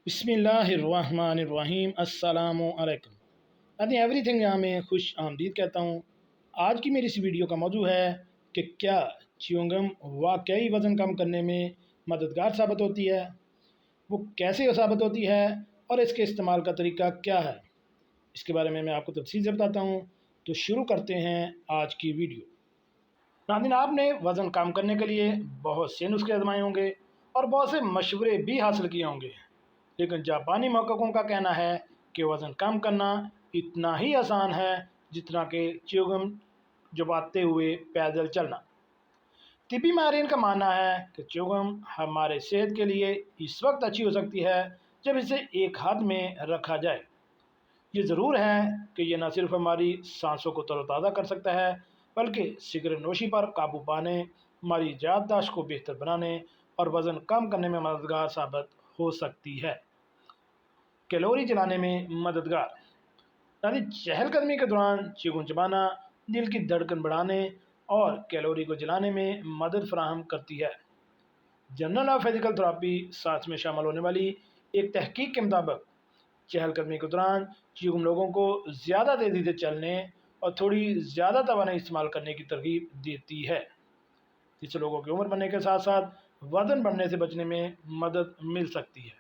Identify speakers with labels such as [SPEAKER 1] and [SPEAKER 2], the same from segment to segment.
[SPEAKER 1] बिस्मिल्लाहिर्रहमानिर्रहीम अस्सलामुअलैकुम। आदि एवरीथिंग यहाँ में खुश आमदीद कहता हूँ। आज की मेरी इस वीडियो का मौजू है कि क्या च्युइंगम वाकई वज़न कम करने में मददगार साबित होती है, वो कैसे साबित होती है और इसके इस्तेमाल का तरीका क्या है, इसके बारे में मैं आपको तफसील से बताता हूँ। तो शुरू करते हैं आज की वीडियो। नाज़रीन, आपने वज़न कम करने के लिए बहुत से नुस्खे आजमाए होंगे और बहुत से मशवरे भी हासिल किए होंगे, लेकिन जापानी महक़क़ों का कहना है कि वज़न कम करना इतना ही आसान है जितना कि च्युइंगम चबाते हुए पैदल चलना। तिब्बी माहिरीन का मानना है कि च्युइंगम हमारे सेहत के लिए इस वक्त अच्छी हो सकती है जब इसे एक हाथ में रखा जाए। ये ज़रूर है कि यह न सिर्फ हमारी सांसों को तरोताज़ा कर सकता है, बल्कि सिगरेट नोशी पर काबू पाने, हमारी याददाश्त को बेहतर बनाने और वज़न कम करने में मददगार साबित हो सकती है। कैलोरी जलाने में मददगार, यानी चहलकदमी के दौरान च्युइंगम चबाना दिल की धड़कन बढ़ाने और कैलोरी को जलाने में मदद फराहम करती है। जर्नल ऑफ फिजिकल थेरेपी साथ में शामिल होने वाली एक तहकीक के मुताबिक चहलकदमी के दौरान च्युइंगम लोगों को ज़्यादा तेज़ी से चलने और थोड़ी ज़्यादा तवानाई इस्तेमाल करने की तरगीब देती है, जिससे लोगों की उम्र बढ़ने के साथ साथ वज़न बढ़ने से बचने में मदद मिल सकती है।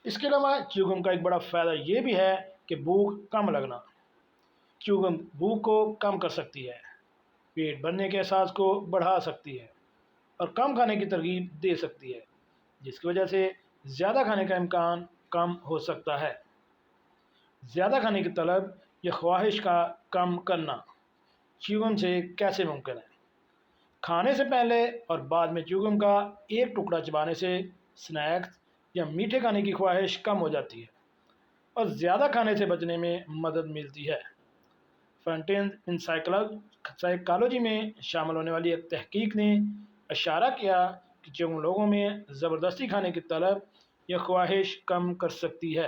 [SPEAKER 1] इसके अलावा च्युइंगम का एक बड़ा फ़ायदा ये भी है कि भूख कम लगना। च्युइंगम भूख को कम कर सकती है, पेट भरने के एहसास को बढ़ा सकती है और कम खाने की तरगीब दे सकती है, जिसकी वजह से ज़्यादा खाने का इम्कान कम हो सकता है। ज़्यादा खाने की तलब या ख्वाहिश का कम करना च्युइंगम से कैसे मुमकिन है? खाने से पहले और बाद में च्युइंगम का एक टुकड़ा चबाने से स्नैक्स या मीठे खाने की ख्वाहिश कम हो जाती है और ज़्यादा खाने से बचने में मदद मिलती है। फ्रंटेंड इन साइकोलॉजी में शामिल होने वाली एक तहकीक ने इशारा किया कि च्युइंगम लोगों में ज़बरदस्ती खाने की तलब या ख्वाहिश कम कर सकती है।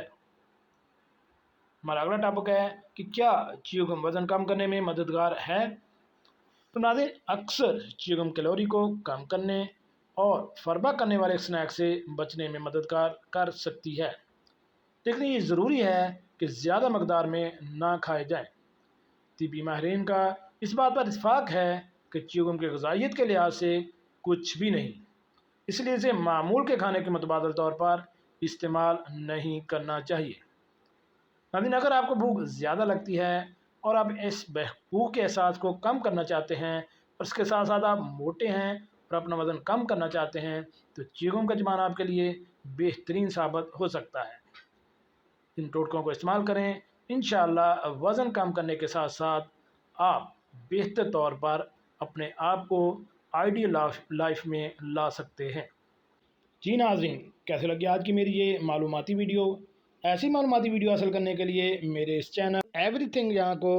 [SPEAKER 1] हमारा अगला टॉपिक है कि क्या च्युइंगम वज़न कम करने में मददगार है। तो नाज़रीन, अक्सर च्युइंगम कैलोरी को कम करने और फरबा करने वाले स्नैक से बचने में मददगार कर सकती है, लेकिन ये ज़रूरी है कि ज़्यादा मकदार में ना खाए जाएँ। तिब्बी माहिरीन का इस बात पर इत्फाक है कि च्युइंगम की ग़िज़ाइयत के लिहाज से कुछ भी नहीं, इसलिए इसे मामूल के खाने के मुतबादिल तौर पर इस्तेमाल नहीं करना चाहिए। नाज़रीन, अगर आपको भूख ज़्यादा लगती है और आप इस भूख के एहसास को कम करना चाहते हैं और इसके साथ साथ आप मोटे हैं और अपना वज़न कम करना चाहते हैं, तो च्युइंगम का चबाना आपके लिए बेहतरीन साबित हो सकता है। इन टोटकों को इस्तेमाल करें, इंशाअल्लाह वज़न कम करने के साथ साथ आप बेहतर तौर पर अपने आप को आइडियल लाइफ में ला सकते हैं। जी नाज़रीन, कैसे लगी आज की मेरी ये मालूमाती वीडियो? ऐसी मालूमाती वीडियो हासिल करने के लिए मेरे इस चैनल एवरीथिंग यहाँ को